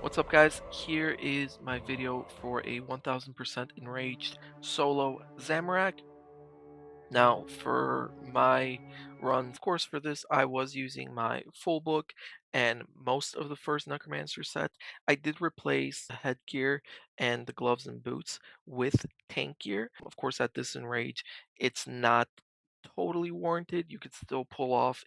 What's up guys, here is my video for a 1000% enraged solo Zamorak. Now for my run, of course for this I was using my full book and most of the first Necromancer set. I did replace the headgear and the gloves and boots with tank gear. Of course at this enrage it's not totally warranted. You could still pull off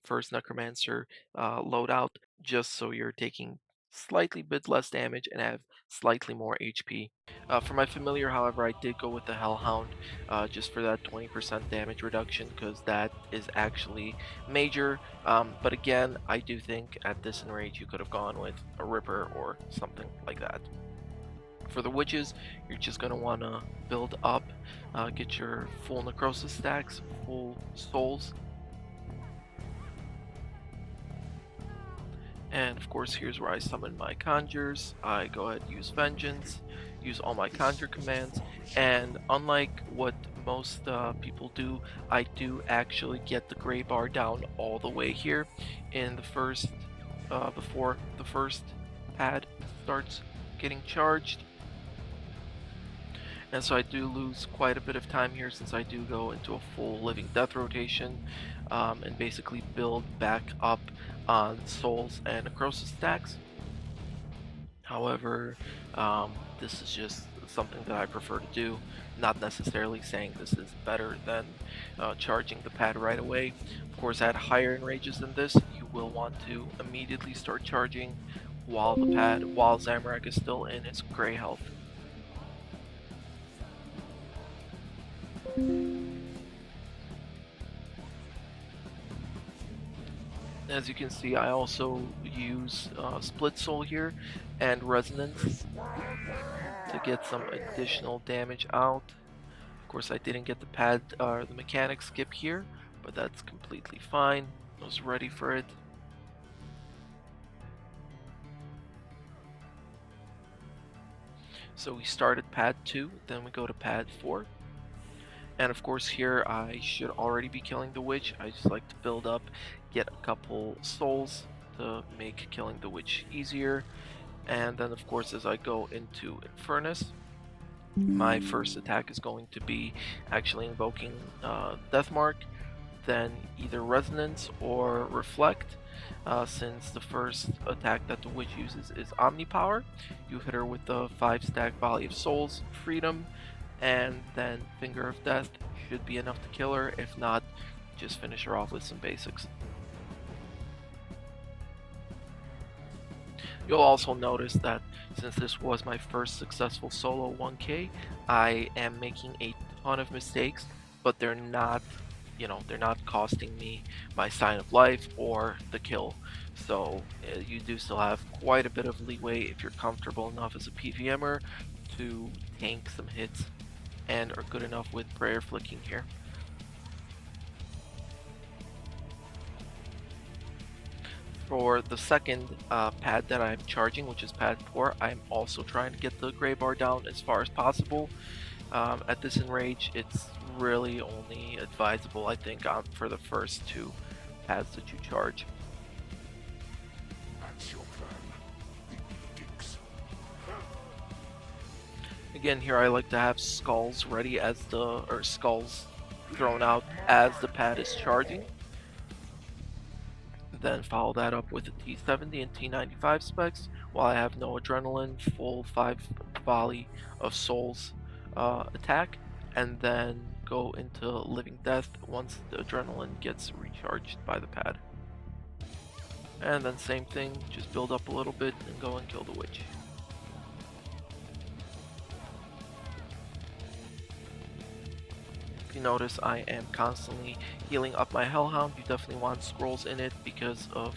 first Necromancer loadout just so you're taking slightly bit less damage and have slightly more HP. For my familiar, however, I did go with the Hellhound just for that 20% damage reduction because that is actually major. But again, I do think at this enrage you could have gone with a Ripper or something like that. For the witches, you're just going to want to build up, get your full necrosis stacks, full souls. And of course, here's where I summon my conjures. I go ahead and use vengeance, use all my conjure commands, and unlike what most people do, I do actually get the gray bar down all the way here in the first, before the first pad starts getting charged. And so I do lose quite a bit of time here since I do go into a full living death rotation and basically build back up on souls and necrosis stacks. However, this is just something that I prefer to do, not necessarily saying this is better than charging the pad right away. Of course, at higher enrages than this, you will want to immediately start charging while Zamorak is still in its gray health. As you can see, I also use Split Soul here and Resonance to get some additional damage out. Of course, I didn't get the pad or the mechanic skip here, but that's completely fine. I was ready for it. So we started pad 2, then we go to pad 4. And of course here I should already be killing the witch. I just like to build up, get a couple souls to make killing the witch easier. And then of course as I go into Infernus, my first attack is going to be actually invoking Deathmark, then either Resonance or Reflect. Since the first attack that the witch uses is Omnipower, you hit her with the 5-stack Volley of Souls, Freedom, and then Finger of Death should be enough to kill her. If not, just finish her off with some basics. You'll also notice that since this was my first successful solo 1k, I am making a ton of mistakes, but they're not, they're not costing me my sign of life or the kill. So you do still have quite a bit of leeway if you're comfortable enough as a PVMer to tank some hits and are good enough with prayer flicking here. For the second pad that I'm charging, which is pad 4, I'm also trying to get the gray bar down as far as possible. At this enrage, it's really only advisable, I think, for the first 2 pads that you charge. Again, here I like to have skulls ready as skulls thrown out as the pad is charging. Then follow that up with a T70 and T95 specs while I have no adrenaline, full 5 volley of souls attack, and then go into living death once the adrenaline gets recharged by the pad. And then same thing, just build up a little bit and go and kill the witch. If you notice, I am constantly healing up my Hellhound. You definitely want scrolls in it because of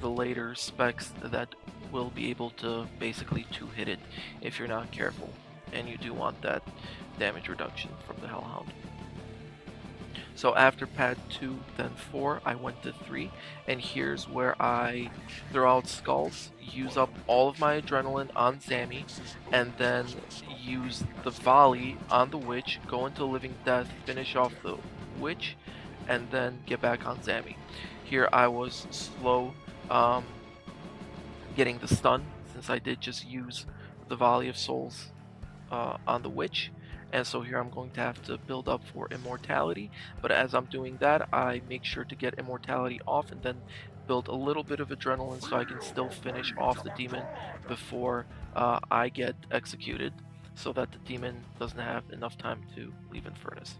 the later specs that will be able to basically 2-hit it if you're not careful, and you do want that damage reduction from the Hellhound. So after pad 2, then 4, I went to 3, and here's where I throw out skulls, use up all of my adrenaline on Zammy, and then use the volley on the witch, go into living death, finish off the witch, and then get back on Zammy. Here I was slow getting the stun since I did just use the Volley of Souls on the Witch. And so here I'm going to have to build up for Immortality. But as I'm doing that, I make sure to get Immortality off and then build a little bit of Adrenaline so I can still finish off the demon before I get executed, so that the demon doesn't have enough time to leave Infernus.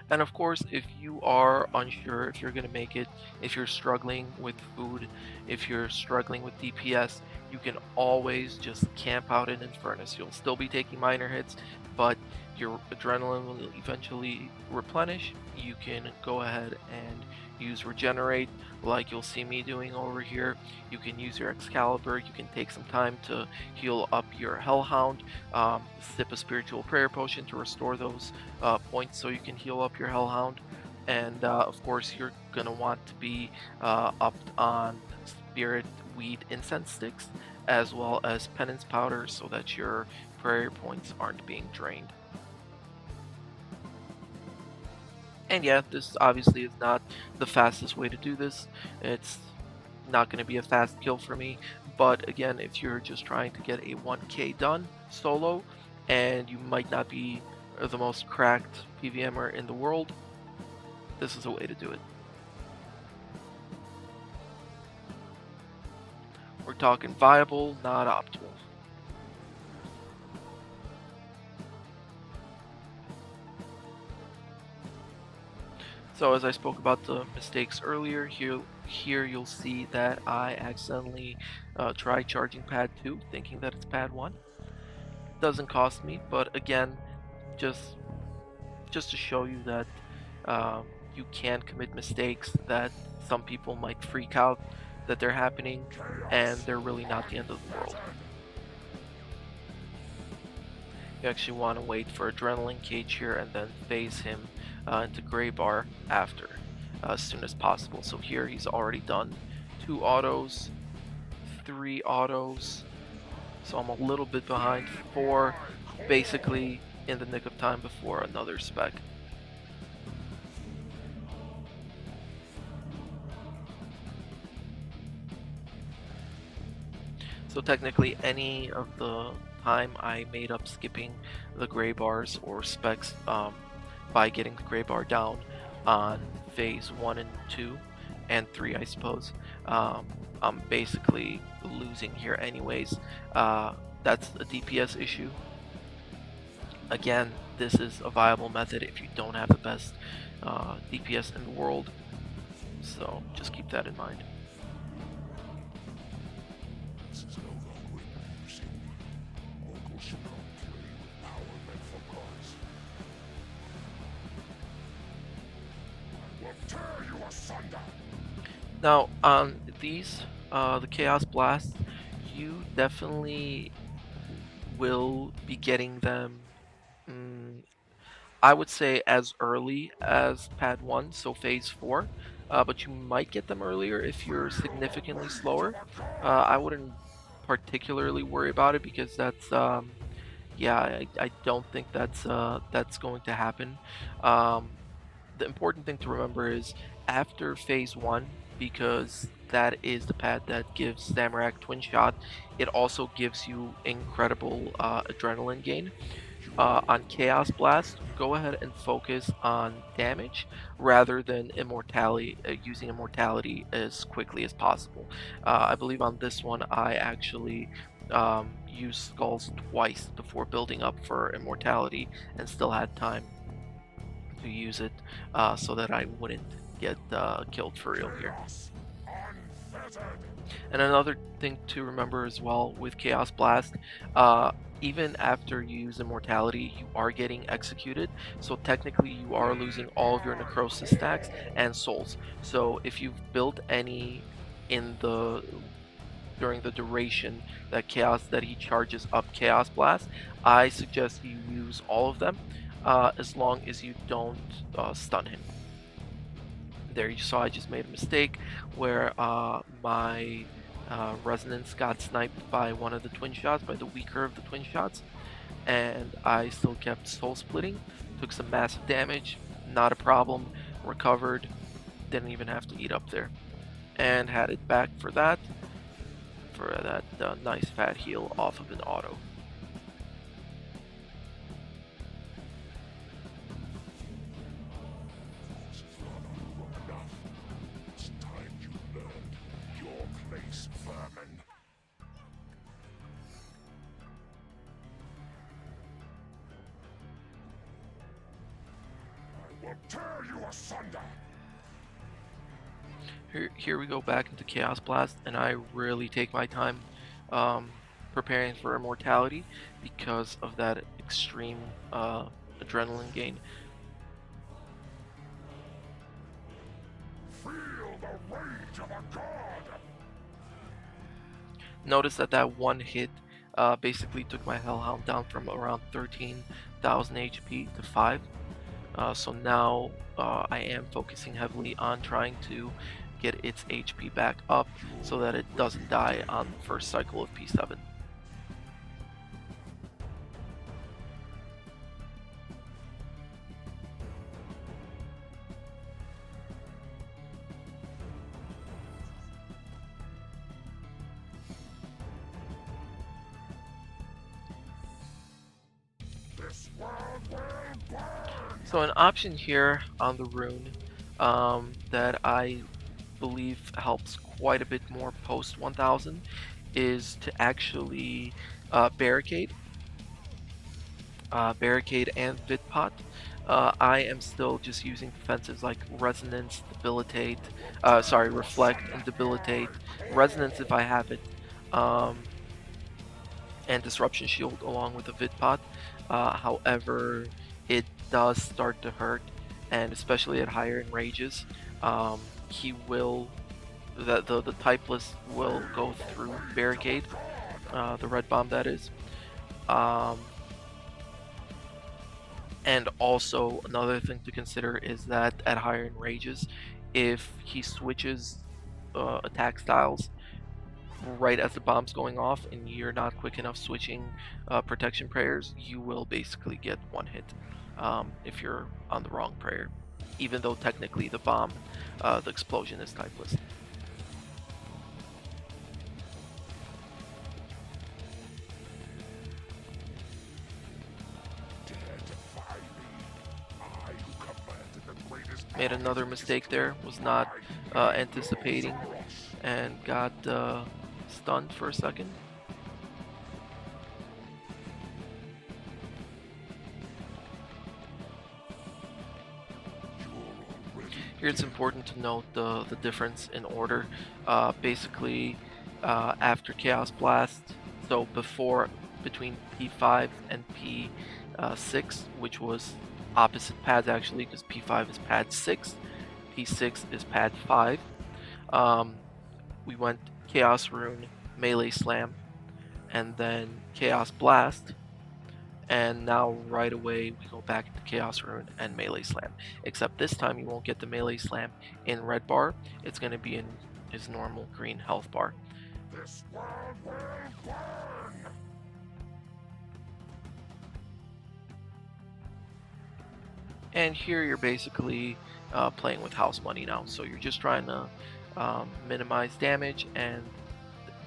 And of course, if you are unsure if you're going to make it, if you're struggling with food, if you're struggling with DPS, you can always just camp out in Infernus. You'll still be taking minor hits, but your adrenaline will eventually replenish. You can go ahead and use Regenerate, like you'll see me doing over here. You can use your Excalibur. You can take some time to heal up your Hellhound, sip a Spiritual Prayer Potion to restore those points so you can heal up your Hellhound. And of course, you're going to want to be upped on Spirit Weed Incense Sticks, as well as Penance Powder, so that your prayer points aren't being drained. And yeah, this obviously is not the fastest way to do this. It's not going to be a fast kill for me, but again, if you're just trying to get a 1k done solo, and you might not be the most cracked PVMer in the world, this is a way to do it. We're talking viable, not optimal. So as I spoke about the mistakes earlier, here you'll see that I accidentally tried charging pad 2, thinking that it's pad 1. Doesn't cost me, but again, just to show you that you can commit mistakes, that some people might freak out that they're happening, and they're really not the end of the world. You actually want to wait for Adrenaline Cage here and then phase him into Grey Bar after, as soon as possible. So here he's already done 2 autos, 3 autos, so I'm a little bit behind, 4, basically in the nick of time before another spec. So technically any of the time I made up skipping the gray bars or specs by getting the gray bar down on phase 1 and 2 and 3, I suppose, I'm basically losing here anyways. That's a DPS issue. Again, this is a viable method if you don't have the best DPS in the world, so just keep that in mind. Now on these, the Chaos Blasts, you definitely will be getting them, I would say as early as pad 1, so phase 4, but you might get them earlier if you're significantly slower. I wouldn't particularly worry about it because that's, yeah, I don't think that's going to happen. The important thing to remember is after phase 1, because that is the pad that gives Zamorak Twin Shot, it also gives you incredible adrenaline gain. On Chaos Blast, go ahead and focus on damage rather than immortality, using immortality as quickly as possible. I believe on this one I actually used skulls twice before building up for immortality and still had time to use it, so that I wouldn't get killed for real here. And another thing to remember as well with Chaos Blast, even after you use Immortality, you are getting executed, so technically you are losing all of your Necrosis stacks and souls. So if you've built any in the during the duration that he charges up Chaos Blast, I suggest you use all of them, as long as you don't stun him. There you saw I just made a mistake where my Resonance got sniped by one of the twin shots, by the weaker of the twin shots, and I still kept soul splitting, took some massive damage, not a problem, recovered, didn't even have to eat up there, and had it back for that. for that nice fat heal off of an auto. Tear you asunder. Here we go back into Chaos Blast, and I really take my time um, preparing for Immortality because of that extreme adrenaline gain. Feel the rage of a god. Notice that that one hit basically took my Hellhound down from around 13,000 HP to 5. So now I am focusing heavily on trying to get its HP back up so that it doesn't die on the first cycle of P7. This world will burn. So an option here on the rune that I believe helps quite a bit more post 1000 is to actually barricade and Vidpot. I am still just using defensives like Resonance, Debilitate, Reflect and Debilitate. Resonance if I have it, and Disruption Shield along with the Vidpot. However, it does start to hurt, and especially at higher enrages, he will, the typeless will go through Barricade, the red bomb that is. And also another thing to consider is that at higher enrages, if he switches attack styles right as the bomb's going off and you're not quick enough switching protection prayers, you will basically get one hit if you're on the wrong prayer, even though technically the bomb, the explosion is typeless. Made another mistake there, was not anticipating and got stunned for a second. Here it's important to note the difference in order. Basically, after Chaos Blast, so between P5 and P6, which was opposite pads actually, because P5 is pad 6, P6 is pad 5. We went Chaos Rune, Melee Slam, and then Chaos Blast, and now right away we go back to Chaos Rune and Melee Slam. Except this time you won't get the Melee Slam in red bar, it's going to be in his normal green health bar. This world will burn. And here you're basically playing with house money now, so you're just trying to minimize damage and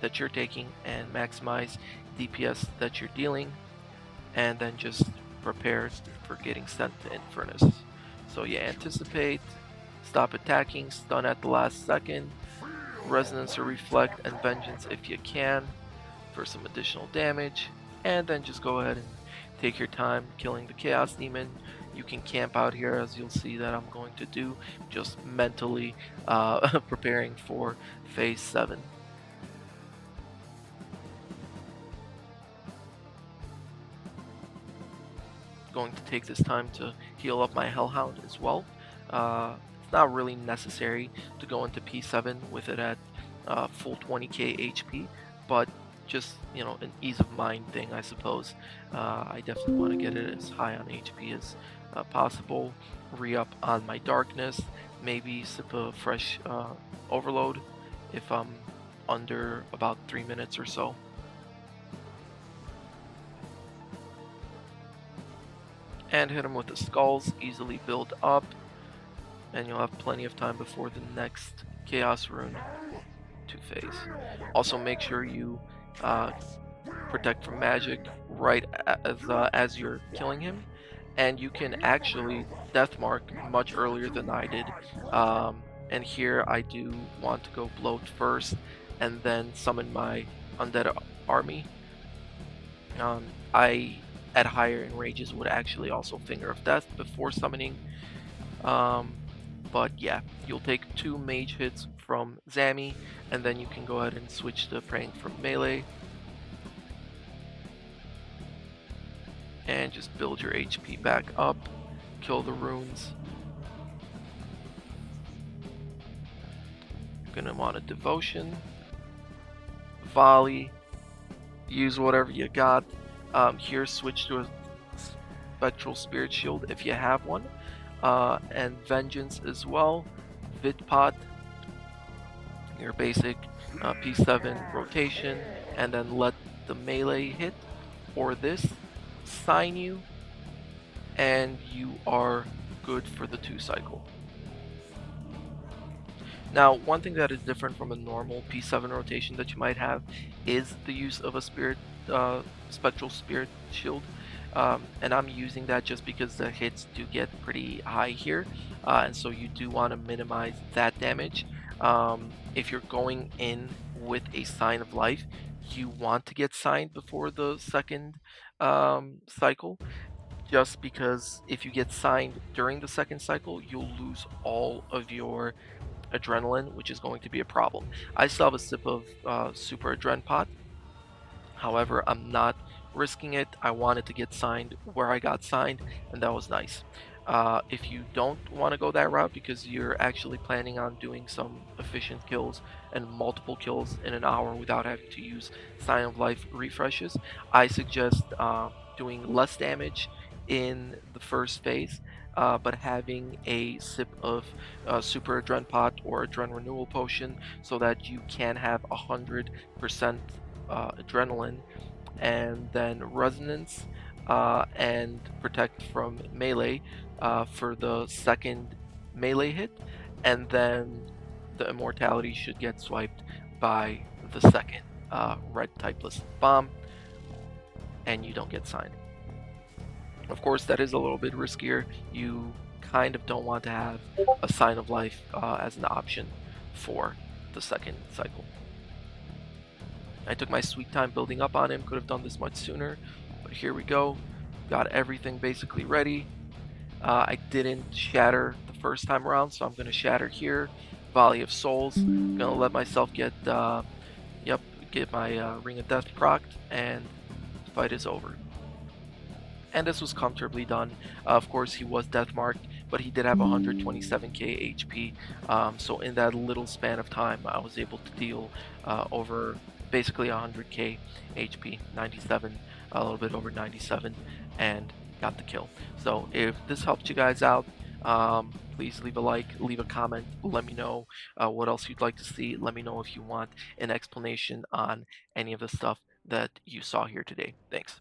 that you're taking and maximize DPS that you're dealing, and then just prepare for getting sent to Infernus. So you anticipate, stop attacking, stun at the last second, Resonance or Reflect and Vengeance if you can for some additional damage, and then just go ahead and take your time killing the Chaos Demon. You can camp out here, as you'll see that I'm going to do, just mentally preparing for phase 7. Going to take this time to heal up my Hellhound as well. It's not really necessary to go into P7 with it at full 20k HP, but just, an ease of mind thing, I suppose. I definitely want to get it as high on HP as possible, re-up on my darkness, maybe sip a fresh overload if I'm under about 3 minutes or so. And hit him with the skulls, easily build up, and you'll have plenty of time before the next Chaos Rune to phase. Fear will Also, make burn. sure you uh, Chaos will protect from magic reign. right as This you're killing one him, and you will can lead the way actually over. death mark Not much until earlier you than I did. die, brother. And here I do want to go bloat first, and then summon my undead army. I at higher enrages would actually also Finger of Death before summoning. Um, but yeah, you'll take 2 mage hits from Zammy, and then you can go ahead and switch to praying from melee and just build your HP back up, kill the runes. You're gonna want a devotion, volley, use whatever you got. Here, switch to a spectral spirit shield if you have one, and vengeance as well. Vidpot, your basic P7 rotation, and then let the melee hit or this sign you, and you are good for the 2 cycle. Now, one thing that is different from a normal P7 rotation that you might have is the use of a spectral spirit shield, and I'm using that just because the hits do get pretty high here, and so you do want to minimize that damage. If you're going in with a sign of life, you want to get signed before the second cycle, just because if you get signed during the second cycle, you'll lose all of your adrenaline, which is going to be a problem. I still have a sip of Super Adren Pot. However, I'm not risking it. I wanted to get signed where I got signed, and that was nice. If you don't want to go that route because you're actually planning on doing some efficient kills and multiple kills in an hour without having to use Sign of Life refreshes, I suggest doing less damage in the first phase, but having a sip of Super Adren Pot or Adren Renewal Potion so that you can have 100% adrenaline, and then resonance and protect from melee for the second melee hit, and then the immortality should get swiped by the second red typeless bomb, and you don't get signed. Of course, that is a little bit riskier. You kind of don't want to have a sign of life as an option for the second cycle. I took my sweet time building up on him, could have done this much sooner, but here we go. Got everything basically ready. I didn't shatter the first time around, so I'm going to shatter here. Volley of Souls. Gonna let myself get my Ring of Death procced, and the fight is over. And this was comfortably done. Of course, he was death marked, but he did have 127k HP. So in that little span of time, I was able to deal over basically 100k HP, 97, a little bit over 97, and got the kill. So if this helped you guys out, please leave a like, leave a comment, let me know what else you'd like to see. Let me know if you want an explanation on any of the stuff that you saw here today. Thanks.